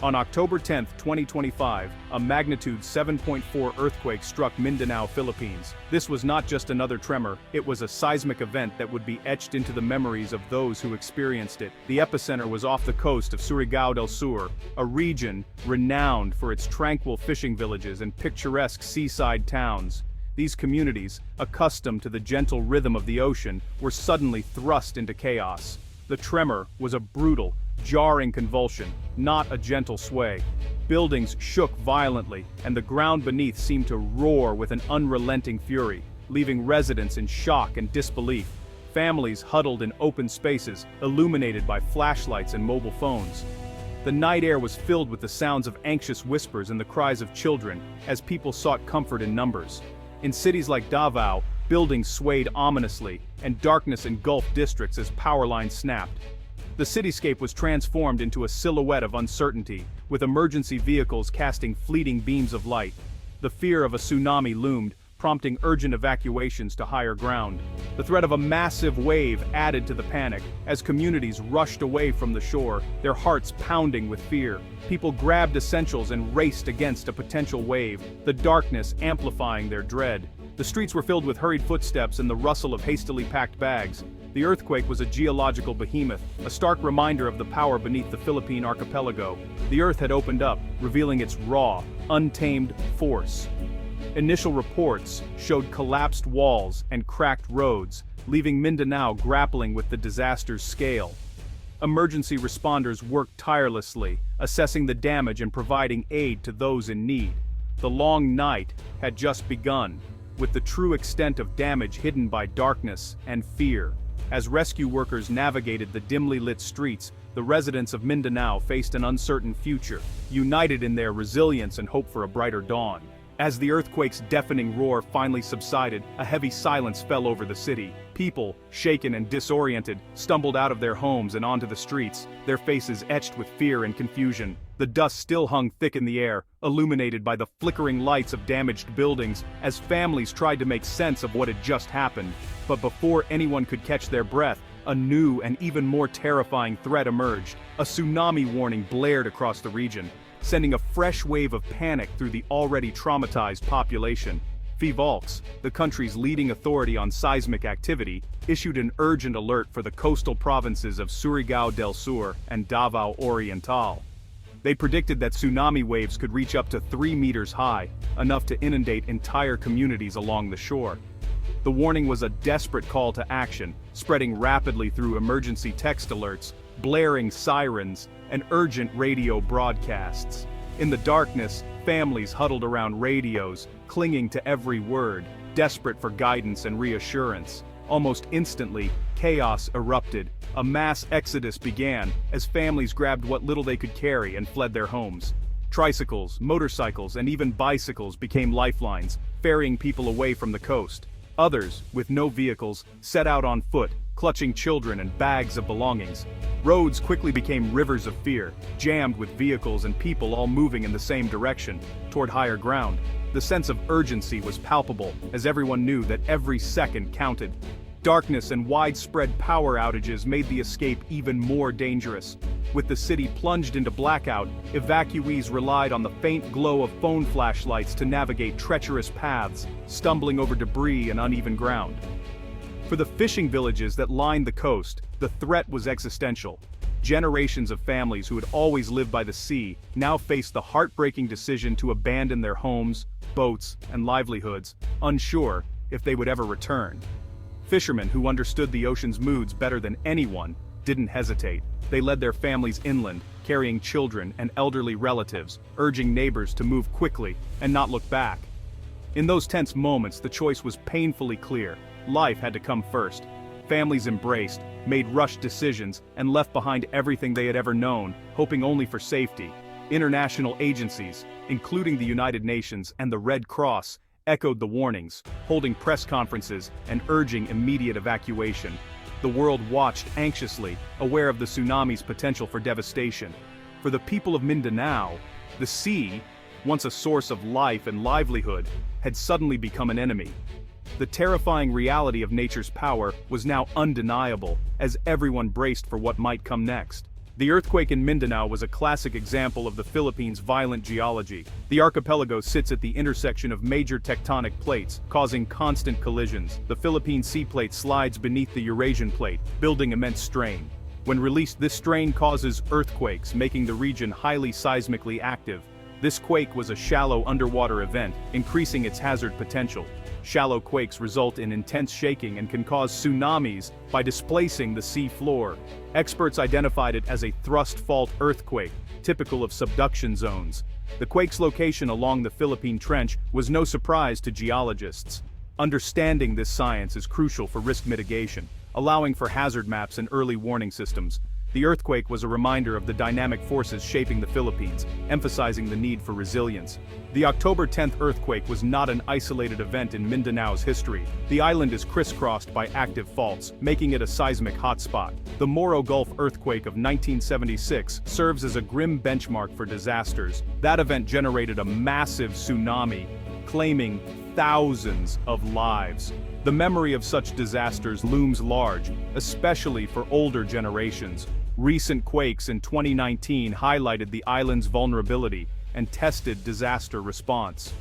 On October 10, 2025, a magnitude 7.4 earthquake struck Mindanao, Philippines. This was not just another tremor, it was a seismic event that would be etched into the memories of those who experienced it. The epicenter was off the coast of Surigao del Sur, a region renowned for its tranquil fishing villages and picturesque seaside towns. These communities, accustomed to the gentle rhythm of the ocean, were suddenly thrust into chaos. The tremor was a brutal, jarring convulsion, not a gentle sway. Buildings shook violently, and the ground beneath seemed to roar with an unrelenting fury, leaving residents in shock and disbelief. Families huddled in open spaces, illuminated by flashlights and mobile phones. The night air was filled with the sounds of anxious whispers and the cries of children, as people sought comfort in numbers. In cities like Davao, buildings swayed ominously, and darkness engulfed districts as power lines snapped. The cityscape was transformed into a silhouette of uncertainty, with emergency vehicles casting fleeting beams of light. The fear of a tsunami loomed, prompting urgent evacuations to higher ground. The threat of a massive wave added to the panic, as communities rushed away from the shore, their hearts pounding with fear. People grabbed essentials and raced against a potential wave, the darkness amplifying their dread. The streets were filled with hurried footsteps and the rustle of hastily packed bags. The earthquake was a geological behemoth, a stark reminder of the power beneath the Philippine archipelago. The earth had opened up, revealing its raw, untamed force. Initial reports showed collapsed walls and cracked roads, leaving Mindanao grappling with the disaster's scale. Emergency responders worked tirelessly, assessing the damage and providing aid to those in need. The long night had just begun, with the true extent of damage hidden by darkness and fear. As rescue workers navigated the dimly lit streets, the residents of Mindanao faced an uncertain future, united in their resilience and hope for a brighter dawn. As the earthquake's deafening roar finally subsided, a heavy silence fell over the city. People, shaken and disoriented, stumbled out of their homes and onto the streets, their faces etched with fear and confusion. The dust still hung thick in the air, illuminated by the flickering lights of damaged buildings, as families tried to make sense of what had just happened. But before anyone could catch their breath, a new and even more terrifying threat emerged. A tsunami warning blared across the region, sending a fresh wave of panic through the already traumatized population. Phivolcs, the country's leading authority on seismic activity, issued an urgent alert for the coastal provinces of Surigao del Sur and Davao Oriental. They predicted that tsunami waves could reach up to 3 meters high, enough to inundate entire communities along the shore. The warning was a desperate call to action, spreading rapidly through emergency text alerts, blaring sirens, and urgent radio broadcasts. In the darkness, families huddled around radios, clinging to every word, desperate for guidance and reassurance. Almost instantly, chaos erupted. A mass exodus began, as families grabbed what little they could carry and fled their homes. Tricycles, motorcycles, and even bicycles became lifelines, ferrying people away from the coast. Others, with no vehicles, set out on foot, clutching children and bags of belongings. Roads quickly became rivers of fear, jammed with vehicles and people all moving in the same direction, toward higher ground. The sense of urgency was palpable, as everyone knew that every second counted. Darkness and widespread power outages made the escape even more dangerous. With the city plunged into blackout, evacuees relied on the faint glow of phone flashlights to navigate treacherous paths, stumbling over debris and uneven ground. For the fishing villages that lined the coast, the threat was existential. Generations of families who had always lived by the sea now faced the heartbreaking decision to abandon their homes, boats, and livelihoods, unsure if they would ever return. Fishermen who understood the ocean's moods better than anyone didn't hesitate. They led their families inland, carrying children and elderly relatives, urging neighbors to move quickly and not look back. In those tense moments, the choice was painfully clear. Life had to come first. Families embraced, made rushed decisions, and left behind everything they had ever known, hoping only for safety. International agencies, including the United Nations and the Red Cross, echoed the warnings, holding press conferences and urging immediate evacuation. The world watched anxiously, aware of the tsunami's potential for devastation. For the people of Mindanao, the sea, once a source of life and livelihood, had suddenly become an enemy. The terrifying reality of nature's power was now undeniable, as everyone braced for what might come next. The earthquake in Mindanao was a classic example of the Philippines' violent geology. The archipelago sits at the intersection of major tectonic plates, causing constant collisions. The Philippine sea plate slides beneath the Eurasian plate, building immense strain. When released, this strain causes earthquakes, making the region highly seismically active. This quake was a shallow underwater event, increasing its hazard potential. Shallow quakes result in intense shaking and can cause tsunamis by displacing the sea floor. Experts identified it as a thrust fault earthquake, typical of subduction zones. The quake's location along the Philippine Trench was no surprise to geologists. Understanding this science is crucial for risk mitigation, allowing for hazard maps and early warning systems. The earthquake was a reminder of the dynamic forces shaping the Philippines, emphasizing the need for resilience. The October 10th earthquake was not an isolated event in Mindanao's history. The island is crisscrossed by active faults, making it a seismic hotspot. The Moro Gulf earthquake of 1976 serves as a grim benchmark for disasters. That event generated a massive tsunami, claiming thousands of lives. The memory of such disasters looms large, especially for older generations. Recent quakes in 2019 highlighted the island's vulnerability and tested disaster response.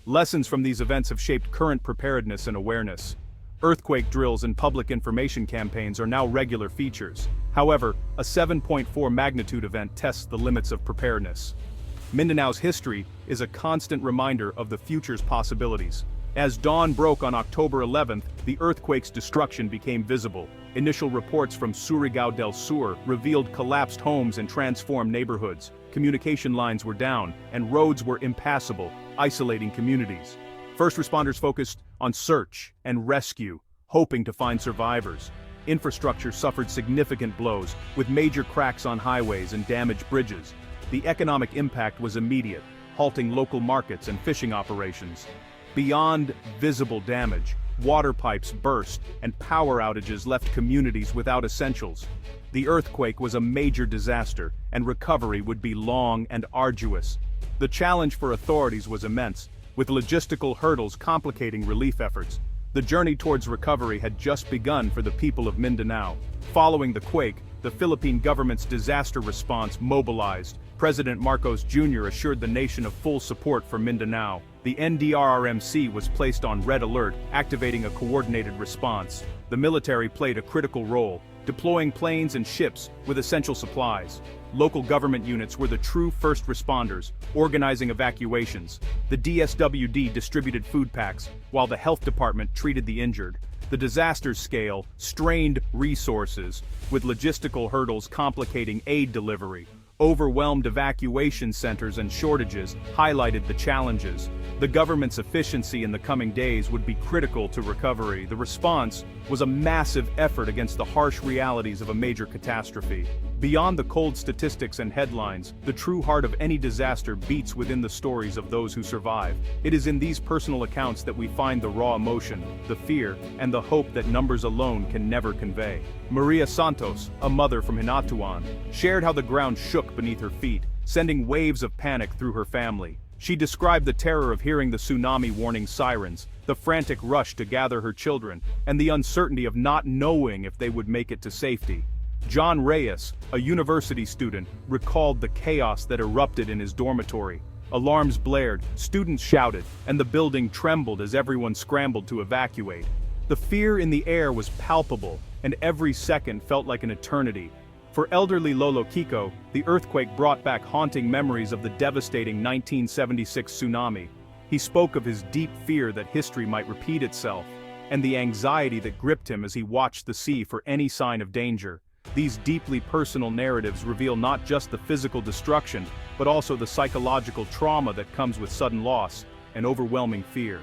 Lessons from these events have shaped current preparedness and awareness. Earthquake drills and public information campaigns are now regular features. However, a 7.4 magnitude event tests the limits of preparedness. Mindanao's history is a constant reminder of the future's possibilities. As dawn broke on October 11th, the earthquake's destruction became visible. Initial reports from Surigao del Sur revealed collapsed homes and transformed neighborhoods. Communication lines were down, and roads were impassable, isolating communities. First responders focused on search and rescue, hoping to find survivors. Infrastructure suffered significant blows, with major cracks on highways and damaged bridges. The economic impact was immediate, halting local markets and fishing operations. Beyond visible damage, water pipes burst and power outages left communities without essentials. The earthquake was a major disaster, and recovery would be long and arduous. The challenge for authorities was immense, with logistical hurdles complicating relief efforts. The journey towards recovery had just begun for the people of Mindanao. Following the quake, the Philippine government's disaster response mobilized. President Marcos Jr. assured the nation of full support for Mindanao. The NDRRMC was placed on red alert, activating a coordinated response. The military played a critical role, deploying planes and ships with essential supplies. Local government units were the true first responders, organizing evacuations. The DSWD distributed food packs, while the health department treated the injured. The disaster's scale strained resources, with logistical hurdles complicating aid delivery. Overwhelmed evacuation centers and shortages highlighted the challenges. The government's efficiency in the coming days would be critical to recovery. The response was a massive effort against the harsh realities of a major catastrophe. Beyond the cold statistics and headlines, the true heart of any disaster beats within the stories of those who survive. It is in these personal accounts that we find the raw emotion, the fear, and the hope that numbers alone can never convey. Maria Santos, a mother from Hinatuan, shared how the ground shook beneath her feet, sending waves of panic through her family. She described the terror of hearing the tsunami warning sirens, the frantic rush to gather her children, and the uncertainty of not knowing if they would make it to safety. John Reyes, a university student, recalled the chaos that erupted in his dormitory. Alarms blared, students shouted, and the building trembled as everyone scrambled to evacuate. The fear in the air was palpable, and every second felt like an eternity. For elderly Lolo Kiko, the earthquake brought back haunting memories of the devastating 1976 tsunami. He spoke of his deep fear that history might repeat itself, and the anxiety that gripped him as he watched the sea for any sign of danger. These deeply personal narratives reveal not just the physical destruction, but also the psychological trauma that comes with sudden loss and overwhelming fear.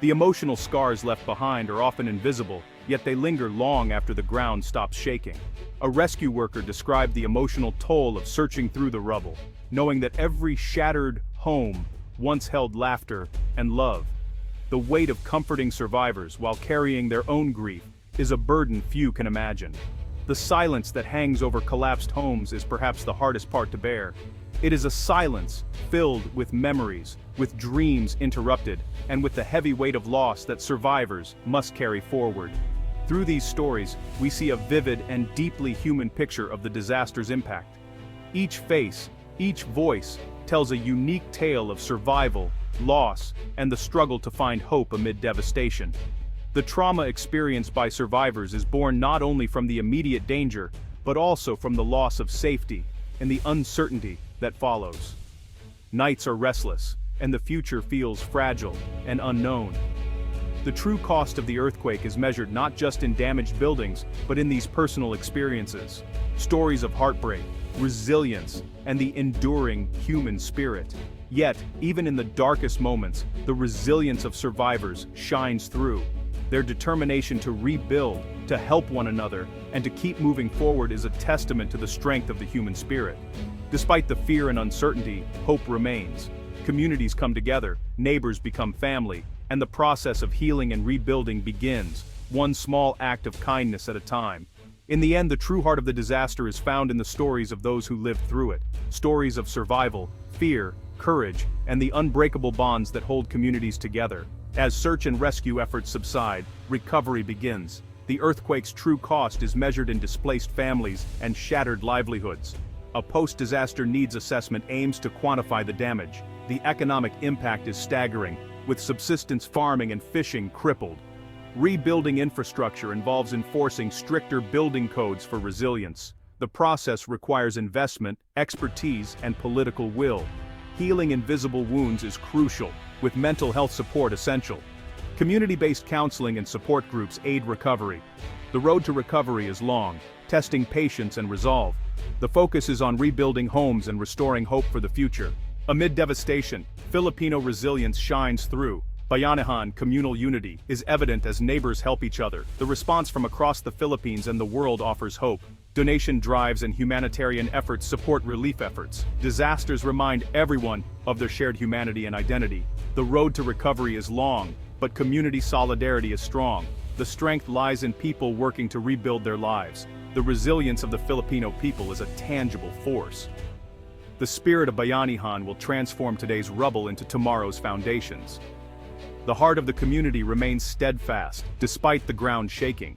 The emotional scars left behind are often invisible, yet they linger long after the ground stops shaking. A rescue worker described the emotional toll of searching through the rubble, knowing that every shattered home once held laughter and love. The weight of comforting survivors while carrying their own grief is a burden few can imagine. The silence that hangs over collapsed homes is perhaps the hardest part to bear. It is a silence filled with memories, with dreams interrupted, and with the heavy weight of loss that survivors must carry forward. Through these stories, we see a vivid and deeply human picture of the disaster's impact. Each face, each voice, tells a unique tale of survival, loss, and the struggle to find hope amid devastation. The trauma experienced by survivors is born not only from the immediate danger, but also from the loss of safety and the uncertainty that follows. Nights are restless, and the future feels fragile and unknown. The true cost of the earthquake is measured not just in damaged buildings, but in these personal experiences. Stories of heartbreak, resilience, and the enduring human spirit. Yet, even in the darkest moments, the resilience of survivors shines through. Their determination to rebuild, to help one another, and to keep moving forward is a testament to the strength of the human spirit. Despite the fear and uncertainty, hope remains. Communities come together, neighbors become family, and the process of healing and rebuilding begins, one small act of kindness at a time. In the end, the true heart of the disaster is found in the stories of those who lived through it. Stories of survival, fear, courage, and the unbreakable bonds that hold communities together. As search and rescue efforts subside, recovery begins. The earthquake's true cost is measured in displaced families and shattered livelihoods. A post-disaster needs assessment aims to quantify the damage. The economic impact is staggering, with subsistence farming and fishing crippled. Rebuilding infrastructure involves enforcing stricter building codes for resilience. The process requires investment, expertise, and political will. Healing invisible wounds is crucial, with mental health support essential. Community-based counseling and support groups aid recovery. The road to recovery is long, testing patience and resolve. The focus is on rebuilding homes and restoring hope for the future. Amid devastation, Filipino resilience shines through. Bayanihan communal unity is evident as neighbors help each other. The response from across the Philippines and the world offers hope. Donation drives and humanitarian efforts support relief efforts. Disasters remind everyone of their shared humanity and identity. The road to recovery is long, but community solidarity is strong. The strength lies in people working to rebuild their lives. The resilience of the Filipino people is a tangible force. The spirit of Bayanihan will transform today's rubble into tomorrow's foundations. The heart of the community remains steadfast, despite the ground shaking.